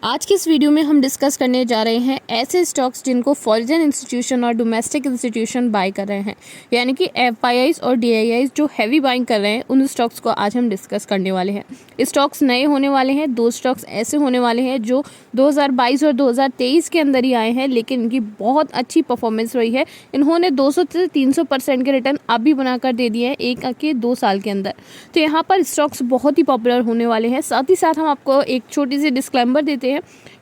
आज की इस वीडियो में हम डिस्कस करने जा रहे हैं ऐसे स्टॉक्स जिनको फॉरेन इंस्टीट्यूशन और डोमेस्टिक इंस्टीट्यूशन बाय कर रहे हैं, यानी कि एफआईआईज और डीआईआईज जो हैवी बाइंग कर रहे हैं उन स्टॉक्स को आज हम डिस्कस करने वाले हैं। स्टॉक्स नए होने वाले हैं, दो स्टॉक्स ऐसे होने वाले हैं जो 2022 और 2023 के अंदर ही आए हैं, लेकिन इनकी बहुत अच्छी परफॉर्मेंस रही है। इन्होंने 200 से 300% के रिटर्न अभी बनाकर दे दिए हैं एक के 2 साल के अंदर। तो यहाँ पर स्टॉक्स बहुत ही पॉपुलर होने वाले हैं। साथ ही साथ हम आपको एक छोटी सी डिस्क्लेमर देते हैं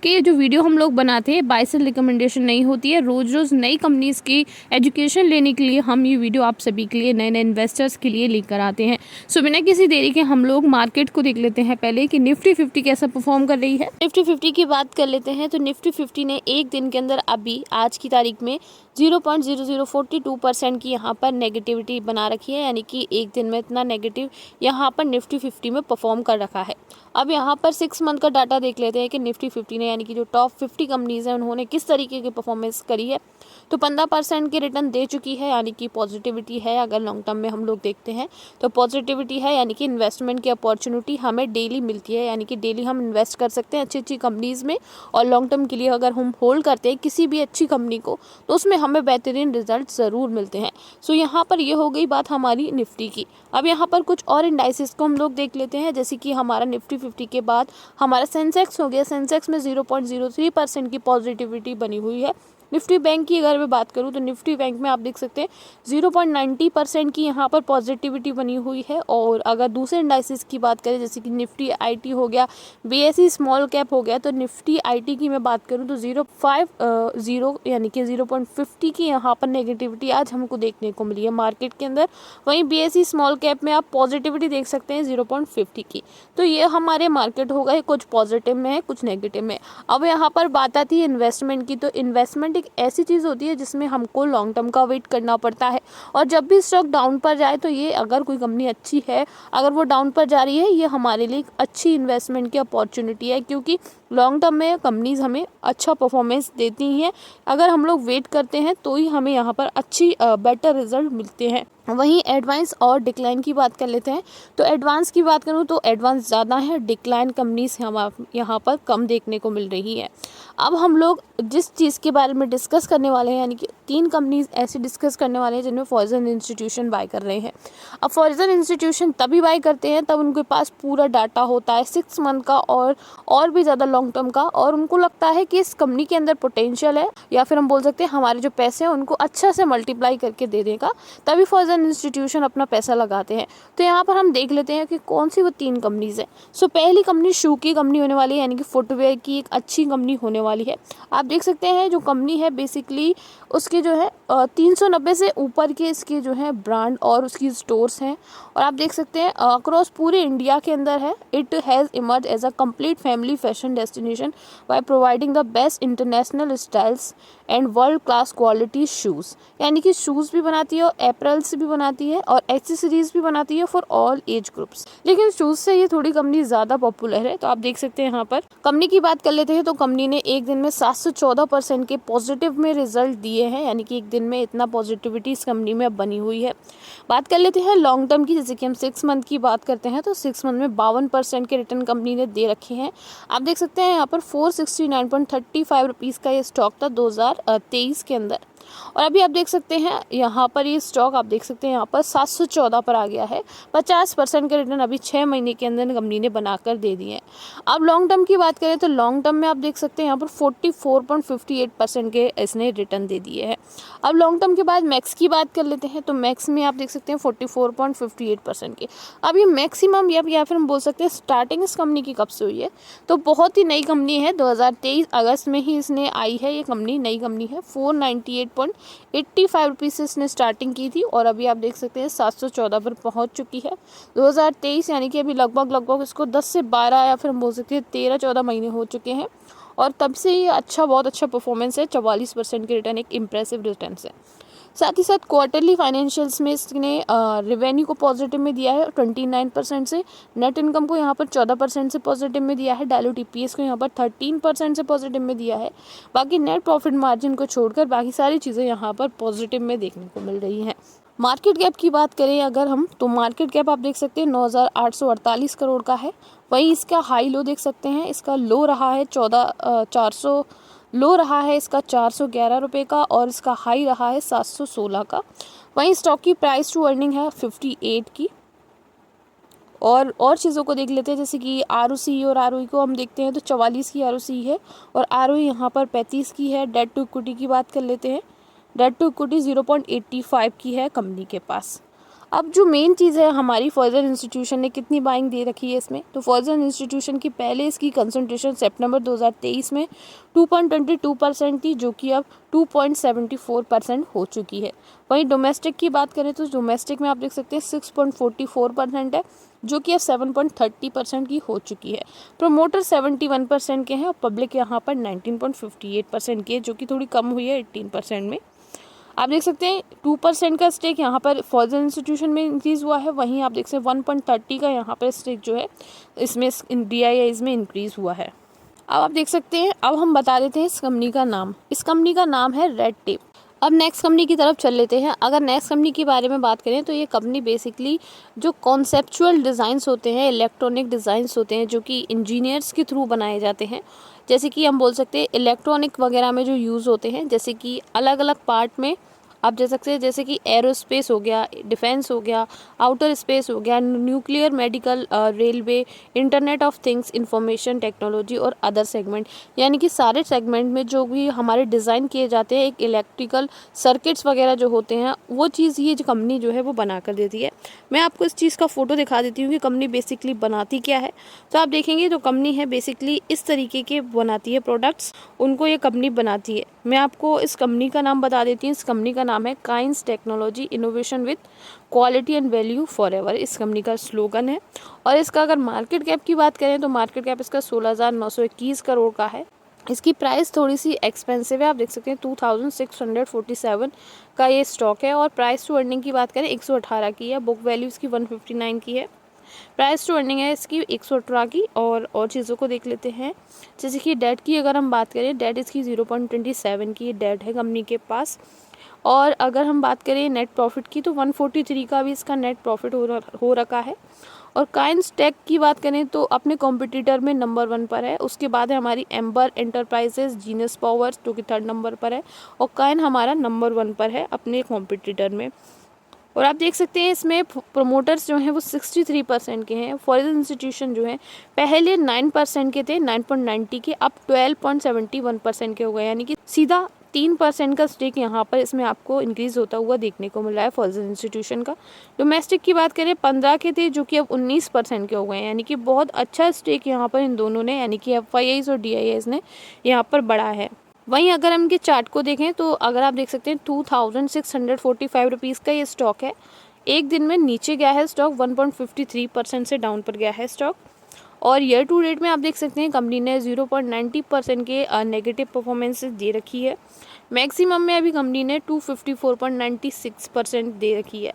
कि ये जो वीडियो हम लोग बनाते हैं बाय सेल रिकमेंडेशन नहीं होती है। रोज रोज नई कंपनीज की एजुकेशन लेने के लिए हम ये वीडियो आप सभी के लिए, नए नए इन्वेस्टर्स के लिए लेकर आते हैं। सो बिना किसी देरी के हम लोग मार्केट को देख लेते हैं पहले कि निफ्टी 50 कैसा परफॉर्म कर रही है। निफ्टी 50 की बात कर लेते हैं तो निफ्टी 50 ने एक दिन के अंदर अभी आज की तारीख में 0.0042% की यहाँ पर नेगेटिविटी बना रखी है, यानी कि एक दिन में इतना नेगेटिव यहाँ पर निफ्टी 50 में परफॉर्म कर रखा है। अब यहाँ पर 6 मंथ का डाटा देख लेते हैं कि निफ्टी 50 ने, यानी कि जो टॉप 50 कंपनीज हैं, उन्होंने किस तरीके की परफॉर्मेंस करी है। तो 15% की रिटर्न दे चुकी है, यानी कि पॉजिटिविटी है। अगर लॉन्ग टर्म में हम लोग देखते हैं तो पॉजिटिविटी है, यानी कि इन्वेस्टमेंट की अपॉर्चुनिटी हमें डेली मिलती है, यानी कि डेली हम इन्वेस्ट कर सकते हैं अच्छी अच्छी कंपनीज में। और लॉन्ग टर्म के लिए अगर हम होल्ड करते हैं किसी भी अच्छी कंपनी को तो उसमें हमें बेहतरीन रिजल्ट ज़रूर मिलते हैं। सो यहाँ पर ये हो गई बात हमारी निफ्टी की। अब यहाँ पर कुछ और इंडाइसेस को हम लोग देख लेते हैं, जैसे कि हमारा निफ्टी 50 के बाद हमारा सेंसेक्स हो गया। सेंसेक्स में 0.03% की पॉजिटिविटी बनी हुई है। निफ्टी बैंक की अगर मैं बात करूं तो निफ्टी बैंक में आप देख सकते हैं 0.90% की यहाँ पर पॉजिटिविटी बनी हुई है। और अगर दूसरे इंडाइसेस की बात करें, जैसे कि निफ्टी आईटी हो गया, बीएसई स्मॉल कैप हो गया, तो निफ्टी आईटी की मैं बात करूं तो 0.50 यानी कि 0.50 की यहाँ पर नेगेटिविटी आज हमको देखने को मिली है मार्केट के अंदर। वहीं बीएसई स्मॉल कैप में आप पॉजिटिविटी देख सकते हैं 0.50 की। तो ये हमारे मार्केट हो गए, कुछ पॉजिटिव में है, कुछ नेगेटिव में। अब यहाँ पर बात आती है इन्वेस्टमेंट की। तो इन्वेस्टमेंट एक ऐसी चीज़ होती है जिसमें हमको लॉन्ग टर्म का वेट करना पड़ता है। और जब भी स्टॉक डाउन पर जाए तो ये, अगर कोई कंपनी अच्छी है, अगर वो डाउन पर जा रही है, ये हमारे लिए एक अच्छी इन्वेस्टमेंट की अपॉर्चुनिटी है, क्योंकि लॉन्ग टर्म में कंपनीज हमें अच्छा परफॉर्मेंस देती हैं। अगर हम लोग वेट करते हैं तो ही हमें यहाँ पर अच्छी बेटर रिजल्ट मिलते हैं। वहीं एडवांस और डिक्लाइन की बात कर लेते हैं। तो एडवांस की बात करूँ तो एडवांस ज़्यादा है, डिक्लाइन कंपनीज यहाँ पर कम देखने को मिल रही है। अब हम लोग जिस चीज़ के बारे में डिस्कस करने वाले हैं, यानी कि 3 कंपनीज ऐसी डिस्कस करने वाले हैं जिनमें फॉरेन इंस्टीट्यूशन बाय कर रहे हैं। अब फॉरेन इंस्टीट्यूशन तभी बाय करते हैं तब उनके पास पूरा डाटा होता है 6 मंथ का और भी ज़्यादा लॉन्ग टर्म का, और उनको लगता है कि इस कंपनी के अंदर पोटेंशियल है, या फिर हम बोल सकते हैं हमारे जो पैसे हैं उनको अच्छा से मल्टीप्लाई करके दे देगा, तभी फॉरेन इंस्टीट्यूशन अपना पैसा लगाते हैं। तो यहाँ पर हम देख लेते हैं कि कौन सी वो 3 कंपनीज हैं। सो पहली कंपनी शू की कंपनी होने वाली है, यानी कि फुटवेयर की एक अच्छी कंपनी होने वाली है। आप देख सकते हैं जो कंपनी है बेसिकली उसके जो है 390 से ऊपर के इसके जो है ब्रांड और उसकी स्टोर्स हैं। और आप देख सकते हैं अक्रॉस पूरे इंडिया के अंदर है। It has emerge as a complete family fashion destination by providing the best international styles and world class quality shoes, यानी कि शूज़ भी बनाती है और एप्रल्स भी बनाती है और एक्सेसरीज भी बनाती है फॉर ऑल एज ग्रुप्स। लेकिन शूज़ से ये थोड़ी कंपनी ज़्यादा पॉपुलर है। तो आप देख सकते हैं यहाँ पर कंपनी की बात कर लेते हैं तो कंपनी ने एक दिन में 714% के पॉजिटिव में रिजल्ट दिए हैं, यानी कि एक दिन में इतना पॉजिटिविटी इस कंपनी में अब बनी हुई है। बात कर लेते हैं लॉन्ग टर्म की, जैसे कि हम 6 मंथ की बात करते हैं तो 6 मंथ में 52% के रिटर्न कंपनी ने दे रखे हैं। आप देख सकते हैं यहाँ पर 469.35 रुपीज़ का ये स्टॉक था 2023 के अंदर। और अभी आप देख सकते हैं यहाँ पर ये स्टॉक, आप देख सकते हैं यहाँ पर 714 पर आ गया है। 50% के रिटर्न अभी 6 महीने के अंदर कंपनी ने बनाकर दे दिए हैं। अब लॉन्ग टर्म की बात करें तो लॉन्ग टर्म में आप देख सकते हैं यहाँ पर 44.58% के इसने रिटर्न दे दिए हैं। अब लॉन्ग टर्म के बाद मैक्स की बात कर लेते हैं तो मैक्स में आप देख सकते हैं 44.58% के। अब ये मैक्सिमम या फिर हम बोल सकते हैं स्टार्टिंग इस कंपनी की कब से हुई है, तो बहुत ही नई कंपनी है। 2023 अगस्त में ही इसने आई है, ये कंपनी नई कंपनी है। 498.85 रुपीज़ से इसने स्टार्टिंग की थी और अभी आप देख सकते हैं 714 पर पहुंच चुकी है 2023, यानी कि अभी लगभग इसको 10 से 12 या फिर हम बोल सकते हैं 13-14 महीने हो चुके हैं। और तब से ये बहुत अच्छा परफॉर्मेंस है। 44% के रिटर्न एक इम्प्रेसिव रिटर्न है। साथ ही साथ क्वार्टरली फाइनेंशियल्स में इसने रेवेन्यू को पॉजिटिव में दिया है 29% से, नेट इनकम को यहाँ पर 14% से पॉजिटिव में दिया है, डायलूट ईपीएस को यहाँ पर 13% से पॉजिटिव में दिया है। बाकी नेट प्रॉफिट मार्जिन को छोड़कर बाकी सारी चीज़ें यहाँ पर पॉजिटिव में देखने को मिल रही हैं। मार्केट कैप की बात करें अगर हम, तो मार्केट कैप आप देख सकते हैं 9,848 करोड़ का है। वहीं इसका हाई लो देख सकते हैं, इसका लो रहा है 14,400, लो रहा है इसका 411 रुपये का, और इसका हाई रहा है 716 का। वहीं स्टॉक की प्राइस टू अर्निंग है 58 की। और चीज़ों को देख लेते हैं, जैसे कि ROC और ROE को हम देखते हैं तो 44 की ROC है और ROE यहाँ पर 35 की है। डेट टू इक्विटी की बात कर लेते हैं, डेट टू इक्विटी 0.85 की है कंपनी के पास। अब जो मेन चीज़ है हमारी, फर्जर इंस्टीट्यूशन ने कितनी बाइंग दे रखी है इसमें, तो फर्जर इंस्टीट्यूशन की पहले इसकी कंसंट्रेशन सितंबर 2023 में 2.22% थी, जो कि अब 2.74% हो चुकी है। वहीं डोमेस्टिक की बात करें तो डोमेस्टिक में आप देख सकते हैं 6.44% है, जो कि अब 7.30% की हो चुकी है। प्रमोटर 71% के हैं और पब्लिक यहाँ पर 19.58% की है, जो कि थोड़ी कम हुई है 18% में। आप देख सकते हैं 2% का स्टेक यहाँ पर फर्जर इंस्टीट्यूशन में इंक्रीज़ हुआ है। वहीं आप देख सकते हैं 1.30 का यहाँ पर स्टेक जो है इसमें DIIs में इंक्रीज़ हुआ है। अब आप देख सकते हैं, अब हम बता देते हैं इस कंपनी का नाम। इस कंपनी का नाम है रेड टेप। अब नेक्स्ट कंपनी की तरफ चल लेते हैं। अगर नेक्स्ट कंपनी के बारे में बात करें तो ये कंपनी बेसिकली जो कॉन्सेप्चुअल डिज़ाइंस होते हैं, इलेक्ट्रॉनिक डिज़ाइंस होते हैं, जो कि इंजीनियर्स के थ्रू बनाए जाते हैं, जैसे कि हम बोल सकते हैं इलेक्ट्रॉनिक वगैरह में जो यूज़ होते हैं, जैसे कि अलग अलग पार्ट में आप देख सकते हैं, जैसे कि एरोस्पेस हो गया, डिफेंस हो गया, आउटर स्पेस हो गया, nuclear, medical, railway, internet of things, information technology और अदर सेगमेंट, यानी कि सारे सेगमेंट में जो भी हमारे डिज़ाइन किए जाते हैं, एक इलेक्ट्रिकल सर्किट्स वगैरह जो होते हैं, वो चीज़ ये जो कंपनी जो है वो बना कर देती है। मैं आपको इस चीज़ का फ़ोटो दिखा देती हूँ कि कंपनी बेसिकली बनाती क्या है। तो आप देखेंगे तो कंपनी है बेसिकली इस तरीके के बनाती है प्रोडक्ट्स, उनको ये कंपनी बनाती है। मैं आपको इस कंपनी का नाम बता देती हूँ। इस कंपनी का नाम है coins technology innovation with quality and value for ever, इस कंपनी का स्लोगन है। और इसका अगर मार्केट कैप की बात करें तो मार्केट कैप इसका 16,921 करोड़ का है। इसकी प्राइस थोड़ी सी एक्सपेंसिव है, आप देख सकते हैं 2,647 का ये स्टॉक है। और प्राइस टू अर्निंग की बात करें 118 की है, बुक वैल्यू इसकी 159 की है, प्राइस टू अर्निंग है इसकी 118 की। और चीज़ों को देख लेते हैं, जैसे कि डेट की अगर हम बात करें, डेट इसकी 0.27 की डेट है कंपनी के पास। और अगर हम बात करें नेट प्रॉफिट की तो 143 का भी इसका नेट प्रॉफिट हो रखा है। और काइंस टेक की बात करें तो अपने कॉम्पिटिटर में नंबर 1 पर है। उसके बाद है हमारी एम्बर एंटरप्राइजेस, जीनस पावर्स जो कि 3rd नंबर पर है, और काइन हमारा नंबर 1 पर है अपने कॉम्पिटिटर में। और आप देख सकते हैं इसमें प्रोमोटर्स जो हैं वो 63% के हैं। फॉरेन इंस्टीट्यूशन जो है पहले 9% के थे, 9.90 के, अब 12.71% के हो गए, यानी कि सीधा 3% का स्टेक यहाँ पर इसमें आपको इंक्रीज़ होता हुआ देखने को मिल रहा है फॉरेन इंस्टीट्यूशन का। डोमेस्टिक की बात करें 15 के थे, जो कि अब 19% के हो गए हैं, यानी कि बहुत अच्छा स्टेक यहाँ पर इन दोनों ने, यानी कि FIIs और DIIs ने यहाँ पर बढ़ा है। वहीं अगर हम इनके चार्ट को देखें तो अगर आप देख सकते हैं 2,645 रुपीज़ का ये स्टॉक है। एक दिन में नीचे गया है स्टॉक, 1.53% से डाउन पर गया है स्टॉक। और ईयर टू डेट में आप देख सकते हैं कंपनी ने 0.90% के नेगेटिव परफॉर्मेंस दे रखी है। मैक्सिमम में अभी कंपनी ने 254.96% दे रखी है।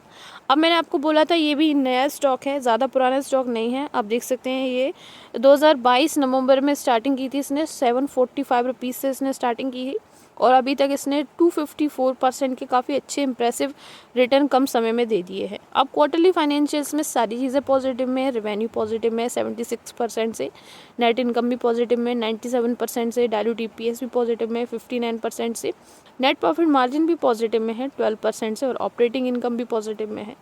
अब मैंने आपको बोला था ये भी नया स्टॉक है, ज़्यादा पुराना स्टॉक नहीं है। आप देख सकते हैं ये 2022 नवंबर में स्टार्टिंग की थी इसने, 745 रुपीज़ से इसने स्टार्टिंग की थी, और अभी तक इसने 254% के काफ़ी अच्छे इंप्रेसिव रिटर्न कम समय में दे दिए हैं। अब क्वार्टरली फाइनेंशियल्स में सारी चीज़ें पॉजिटिव में है, रेवेन्यू पॉजिटिव में 76% से, नेट इनकम भी पॉजिटिव में 97% से, डायल्यूट EPS भी पॉजिटिव में 59% से, नेट प्रॉफिट मार्जिन भी पॉजिटिव में है 12% से, और ऑपरेटिंग इनकम भी पॉजिटिव में है,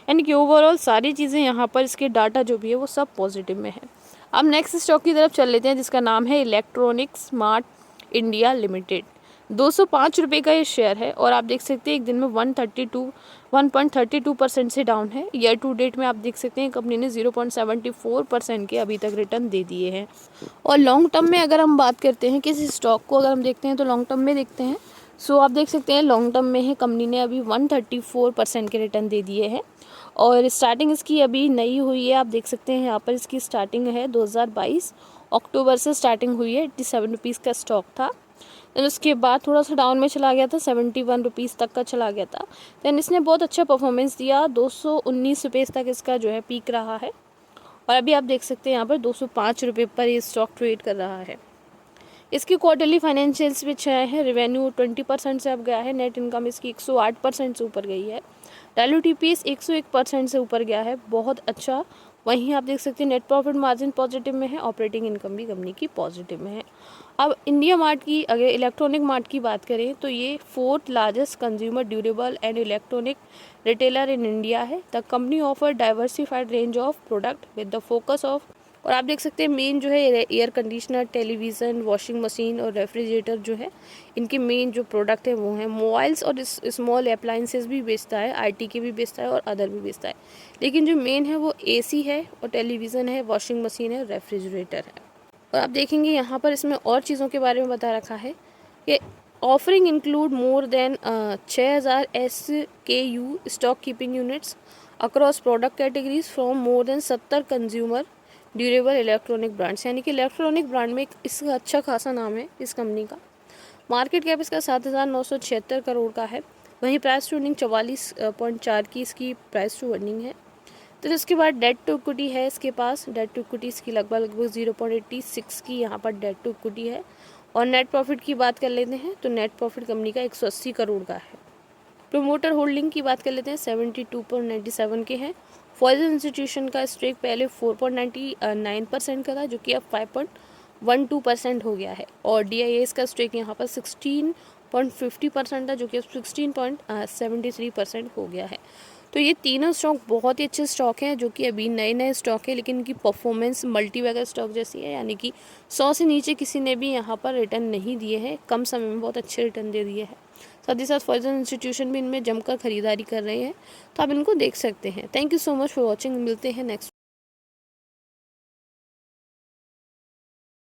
यानी कि ओवरऑल सारी चीज़ें यहाँ पर इसके डाटा जो भी है वो सब पॉजिटिव में है। अब नेक्स्ट स्टॉक की तरफ चल लेते हैं, जिसका नाम है इलेक्ट्रॉनिक स्मार्ट इंडिया लिमिटेड। 205 रुपये का ये शेयर है, और आप देख सकते हैं एक दिन में 1.32% से डाउन है। ईयर टू डेट में आप देख सकते हैं कंपनी ने 0.74% के अभी तक रिटर्न दे दिए हैं। और लॉन्ग टर्म में अगर हम बात करते हैं किसी स्टॉक को, अगर हम देखते हैं तो लॉन्ग टर्म में देखते हैं, सो आप देख सकते हैं लॉन्ग टर्म में ही कंपनी ने अभी 134% के रिटर्न दे दिए हैं। और स्टार्टिंग इसकी अभी नई हुई है, आप देख सकते हैं यहाँ पर इसकी स्टार्टिंग है 2022 अक्टूबर से स्टार्टिंग हुई है। 87 रुपीज़ का स्टॉक था, देन उसके बाद थोड़ा सा डाउन में चला गया था, 71 रुपीज़ तक का चला गया था। देन इसने बहुत अच्छा परफॉर्मेंस दिया, 219 रुपये तक इसका जो है पीक रहा है, और अभी आप देख सकते हैं यहाँ पर 205 रुपये पर ये स्टॉक ट्रेड कर रहा है। इसकी क्वार्टरली फाइनेंशियल्स भी अच्छे आए हैं। रेवेन्यू 20% से अब गया है, नेट इनकम इसकी 108% से ऊपर गई है, डायलूटेड ईपीएस 101% से ऊपर गया है, बहुत अच्छा। वहीं आप देख सकते हैं नेट प्रॉफिट मार्जिन पॉजिटिव में है, ऑपरेटिंग इनकम भी कंपनी की पॉजिटिव में है। अब इंडिया मार्ट की, अगर इलेक्ट्रॉनिक मार्ट की बात करें तो ये 4th largest consumer durable and electronic retailer in India है। The company offer diversified range of product with the focus of, और आप देख सकते हैं मेन जो है air conditioner, television, washing machine और रेफ्रिजरेटर जो है इनके मेन जो प्रोडक्ट है वो हैं। मोबाइल्स और स्मॉल अप्लाइंसेस भी बेचता है, आईटी के भी बेचता है और अदर भी बेचता है, लेकिन जो मेन है वो एसी है और टेलीविज़न है, वॉशिंग मशीन है, रेफ्रिजरेटर है। और आप देखेंगे यहाँ पर इसमें और चीज़ों के बारे में बता रखा है कि offering include more than 6000 SKU stock keeping units across product categories from more than 70 consumer durable electronic brands, यानी कि इलेक्ट्रॉनिक ब्रांड में इसका अच्छा खासा नाम है इस कंपनी का। मार्केट कैप इसका 7976 करोड़ का है। वहीं प्राइस टू अर्निंग 44.4 की इसकी प्राइस टू अर्निंग है। तो इसके बाद डेट टू इक्विटी है इसके पास, डेट टू इक्विटी इसकी लगभग 0.86 की यहाँ पर डेट टू इक्विटी है। और नेट प्रॉफिट की बात कर लेते हैं तो नेट प्रॉफिट कंपनी का 180 करोड़ का है। प्रोमोटर होल्डिंग की बात कर लेते हैं, 72.97 के हैं। फॉरेन इंस्टीट्यूशन का स्टेक पहले 4.99% का था, जो कि अब 5.12% हो गया है। और DIAs का स्टेक यहाँ पर 16.50% था, जो कि अब 16.73% हो गया है। तो ये तीनों स्टॉक बहुत ही अच्छे स्टॉक हैं, जो कि अभी नए नए स्टॉक हैं, लेकिन इनकी परफॉर्मेंस मल्टीबैगर स्टॉक जैसी है, यानी कि 100 से नीचे किसी ने भी यहाँ पर रिटर्न नहीं दिए हैं, कम समय में बहुत अच्छे रिटर्न दे दिए हैं। साथ ही साथ फॉरेन इंस्टीट्यूशन भी इनमें जमकर खरीदारी कर रहे हैं, तो आप इनको देख सकते हैं। Thank you so much for watching, मिलते हैं नेक्स्ट